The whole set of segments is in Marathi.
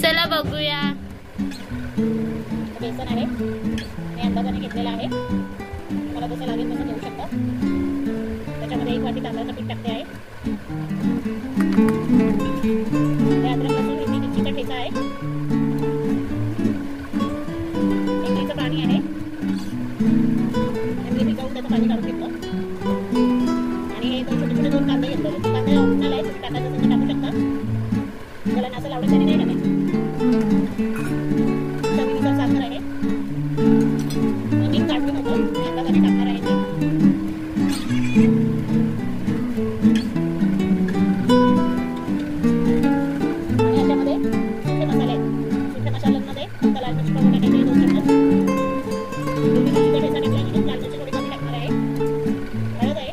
चला बघूया। बेसन आहे, मी अंदाजाने घेतलेला आहे, मला जसं लागेल तसं घेऊ शकता। त्याच्यामध्ये 1 वाटी तांदळाचं पीठ टाकते आहे, अद्रक लसूण हिरवी मिरचीचा ठेचा आहे, इमलीचं पाणी आहे, इमली भिजवून त्याचं पाणी काढून घेतलं आणि हे छोटे छोटे 2 कांदे घेतलेले। कांदे ऑप्शनल आहे, तुम्ही टाकायचं तुम्ही टाकू शकता, मला असं लावलं तरी नाही टाकायचं। चवीनुसार साखर आहे, मीठ काढून होतं मी अंदाजाने टाकणार आहे ते। आणि याच्यामध्ये सुके मसाले आहेत, सुके मसाल्यांमध्ये लाल मिरची पावडर टाकायची 2 चमचे, हिरवी मिरचीचा ठेचा टाकला आणि लाल मिरची थोडी कमी टाकणार आहे, हळद आहे,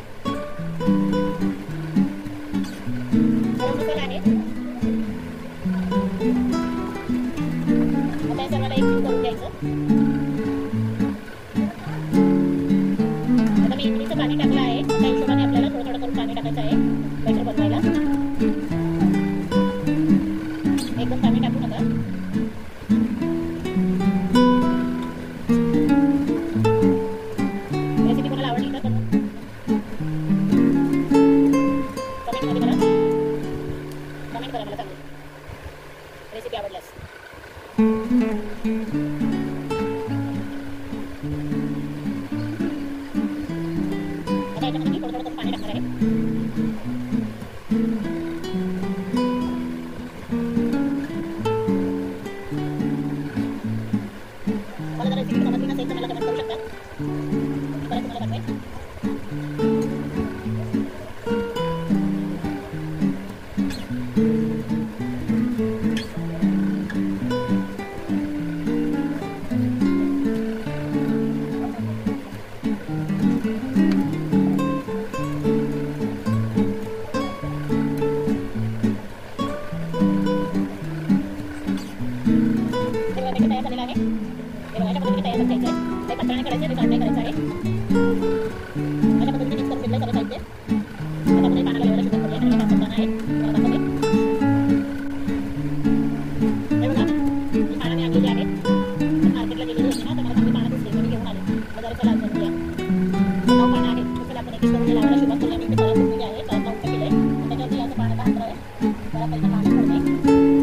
गरम मसाला आहे। आता हे सर्वाला एकजीव करून घ्यायचं। आता मी इमलीचं पाणी टाकलं आहे, त्या हिशोबाने आपल्याला थोडं थोडं करून पाणी टाकायचं आहे बॅटर बनवायला। एकदम पाणी टाकू नका। रेसिपी कोणाला आवडली तर कमेंट करा मला चांगली रेसिपी आवडल्यास। आता याच्यामध्ये मी थोडं थोडं पाणी टाकणार आहे। मला जर रेसिपी समजली नसेल तर मला कमेंट करू शकता, मी परत तुम्हाला दाखवेन। तयार झालेला आहे, अशा पद्धतीने तयार करायचं आहे, ते पत्राने करायचं आहे, काढणे करायचं आहे। अशा पद्धतीने मिक्स करून घेतलं सर्व साहित्य। आता आपण पाण्याला एवढं शुद्ध करूया, आणि पाणी आहे मला दाखवते। हे बघा मी पाण्याने आणलेली आहे, मार्केटला गेलेली होती ना तर मला चांगली पाण्यात दिसली, मी घेऊन आले बाजाराच्या लाल करूया। 9 पानं आहेत, तर आपण एक एक करून लावायला सुरुवात करूया। मी ते परत घेतलेली आहे, परत उलटं केलं आहे, त्याच्यावरती याचं पाण्याचा हात आहे, जरा पहिलं पाणी पडते,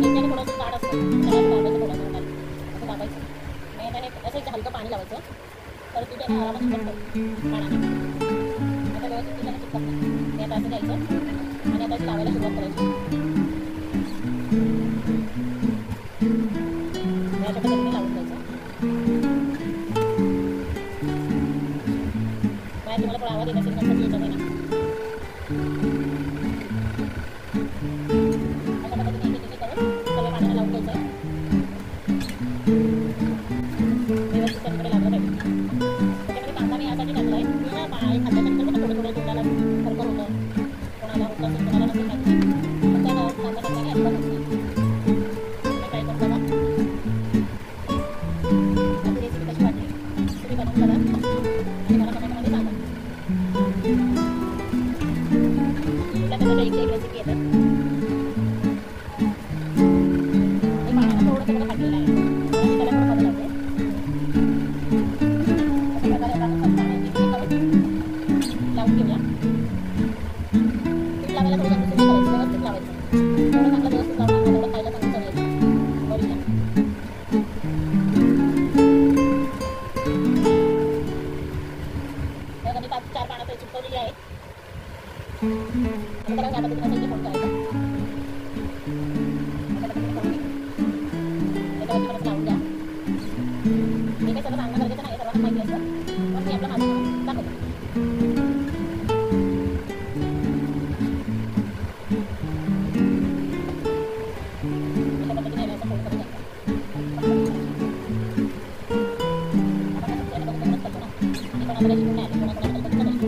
त्याच्याने थोडंसं जाड असतं, त्याला लावायचं थोडं असं दाबायचं, नाही असं एक हलकं पाणी लावायचं, तर तिथे आरामात चिकटतं पाण्याने। आता व्यवस्थित तिथे चिकटत नाही, हे आता असं घ्यायचं आणि आता लावायला सुरुवात करायची। अशा पद्धतीने लावून द्यायचं। बाहेर तुम्हाला थोडा आवाज येत असेल तर याच्यामध्ये ना अशा पद्धतीने एक एक करून सगळ्या पाण्याला लावून द्यायचं आहे, व्यवस्थित सगळीकडे लागलं पाहिजे। त्याच्यामध्ये कांदा मी यासाठी टाकला आहे, मी ना खाल्ल्यानंतर पण थोडं थोडं तोंडाला खरखर होतं, कोणाला होतं असेल कोणाला नसेल माहिती, पण त्या कांदा टाकल्याने अजिबात होत नाही। तुम्ही ट्राय करून बघा, आपली रेसिपी कशी वाटली तुम्ही बनवून बघा आणि मला कमेंटमध्ये सांगा। कुठल्या प्रकारच्या एक रेसिपी येतात, हे पाण्याला थोडं थोडं खाल्लेलं आहे, त्याला थोडं बदल लागते। अशा प्रकारे आपण लावून घेऊया। पीठ लावायला थोडं जास्त करायचं, व्यवस्थित लावायचं, थोडं चांगलं व्यवस्थित लावून थोडं खायला चांगलं चव बरीला। तर मी 5-4 पानं चिपकवलेली आहे, आता त्याला या पद्धतीने असं फोल्ड करायचं, अशा पद्धतीने करून त्याच्यावरती परत लावून द्या। मी काही सगळं सांगणं गरजेचं नाही, सर्वांना माहिती असतं, पण मी आपलं माझं दाखवतो। अशा पद्धतीने याला असं फोल्ड करून घ्यायचं, आपण दुसऱ्याने बघून करतो ना, आणि कोणाकडे शिकून नाही आले, कोणाकडे बघितलं नाही.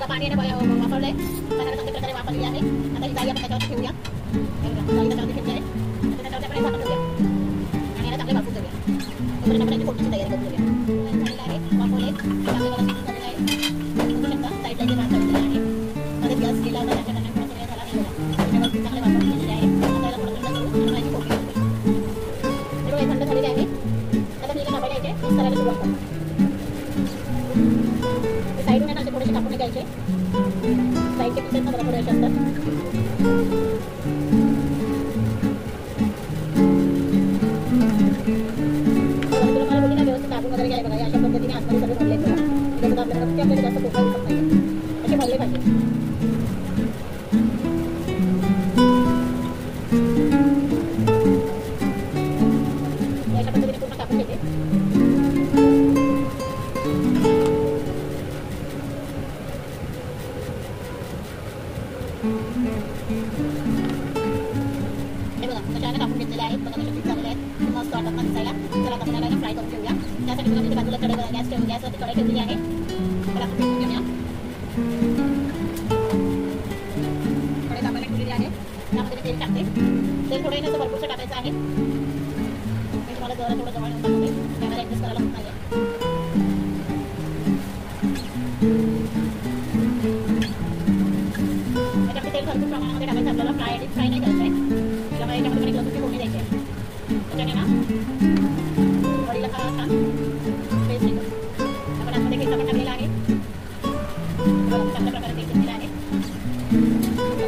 पाणी वापरलंय, चांगल्या प्रकारे वापरली आहे. आता ही जाई आपण त्याच्यावर ठेवूया. जाई त्याच्यावरती ठेवली आहे. त्याच्यावरती आपण वापरून घेऊया आणि याला चांगले वापरून घेऊया. तोपर्यंत आपण याची फोडणीची तयारी करून घेऊया. झालेलं आहे, वापरले, चांगले मला शिजून झालेलं आहे. बघू शकता साईडला जे भात झालेलं आहे. मध्ये गॅस केला होता, त्याच्यानंतर थोडा वेळ झाला नाही बघा. त्याच्यावरती चांगले वापरून घेतलेले आहे. आता याला थोडं थंड करून आणि याची फोडणी घालूया. जेव्हा हे थंड झालेले आहे, आता मी कापायला यायचे मिक्स करायला सुरुवात करतो. साईडून आहे ना थोडेसे कापून घ्यायचे. साईडचे पीसेस ना बरोबर असे असतात. तुम्हाला बोली ना व्यवस्थित दाबून वगैरे घ्यायला बघा. अशा पद्धतीने आतमध्ये सगळे भरले बघा. जसं आपल्याला आपल्याला जास्त पोटा दिसत नाही असे भरले पाहिजे. अशा पद्धतीने पूर्ण कापून घेते. हे बघा कशाने कापून घेतलेले आहेत. बघा कसे पीस झालेले आहेत. मस्त वाटत ना दिसायला. चला आता आपल्याला फ्राय करून घेऊया. त्यासाठी बघा तिथे बाजूला कढई गॅसवरती कढई ठेवलेली आहे. तर आपण फेकून घेऊया. कढई तापायला ठेवलेली आहे. त्यामध्ये मी तेल टाकते. तेल थोडं नसं भरपूरचं टाकायचं आहे. मी तुम्हाला थोडं जवळ येऊन टाकते. कॅमेरा ॲडजस्ट करायला होत नाही आहे. तेल भरपूर प्रमाणामध्ये टाकायचं आपल्याला. फ्राय नाही करायचं आहे. त्याच्यामुळे याच्यामध्ये पण एक लसूणची फोडणी द्यायची आहे. त्याच्याने ना वडीला छान टेस्ट येतो. आपण आतमध्ये केस पण टाकलेला आहे. चांगल्या प्रकारे तेल घेतलेलं आहे.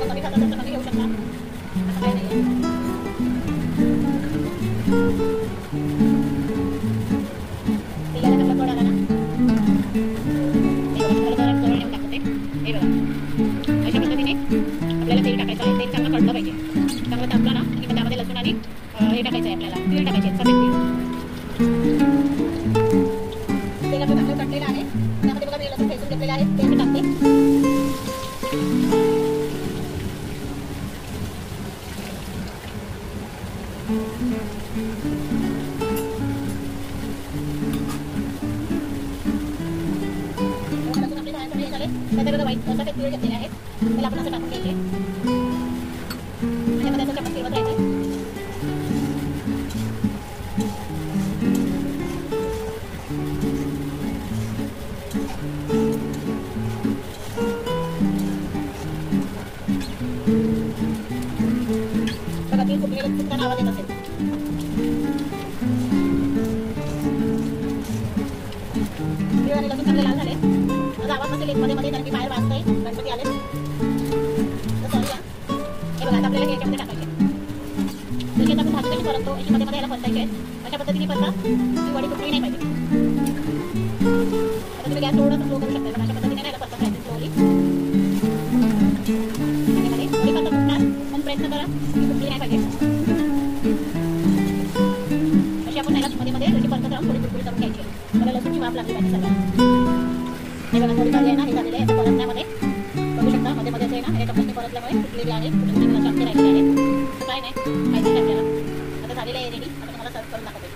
कमी खात असेल तर कमी घेऊ शकता. असं काही नाही आहे. तेलाला चांगला कड आला ना जवळ नेऊन टाकते. हे बघा अशा पद्धतीने आपल्याला तेल टाकायचं आहे. तेल चांगलं कडलं पाहिजे. चांगलं तापलं ना की मग त्यामध्ये लसूण आणि हे टाकायचं आहे आपल्याला. तीळ टाकायचे सफेद तीळ. तेल आपलं चांगलं कटलेलं आहे. त्यामध्ये बघा मी लसूण ठेचून घेतलेलं आहे. ते मी टाकते. लसूण आपले बाहेर थोडे झाले. त्याच्यात बघा वाईट सफेद तीळ घेतलेले आहेत. त्याला आपण असं टाकून घ्यायचे. त्याचं चमच फिरवत राहायचं. बघा तीळ फुटलेलं फुटताना आवाज येत असेल. तीळ आणि लसूण चांगले लाल झाले. माझा आवाज नसेल मध्ये मध्ये कारण की बाहेर वाजतंय. गणपती आले तर सॉरी या. हे बघा आता आपल्याला याच्यामध्ये टाकायचे. जशी आता आपण भाजी कशी परततो अशी मध्ये मध्ये याला परतायचे आहेत. अशा पद्धतीने परता ती वडी तुटली नाही पाहिजे. आता तुम्ही गॅस थोडंसं स्लो करू शकता. पण अशा पद्धतीने याला परतत राहायचं स्लोली. आणि मध्ये वडी परत फुटणार पण प्रयत्न करा की तुटली नाही पाहिजे. अशी आपण याला मध्ये मध्ये जशी परतत राहून थोडी तुटपुडी करून घ्यायची. मला लसूणची वाफ लागली पाहिजे सगळ्यांना. हे बघा थोडी भाजी आहे ना हे झालेले आहे. परतण्यामध्ये बघू शकता मध्ये मध्ये आहे ना हे कपड्याने परतल्यामुळे फुटलेली आहे. फुटून चांगली राहिलेली आहे. काय नाही माहिती आहे आपल्याला. आता झालेलं आहे रेडी. आता तुम्हाला सर्व करून दाखवते.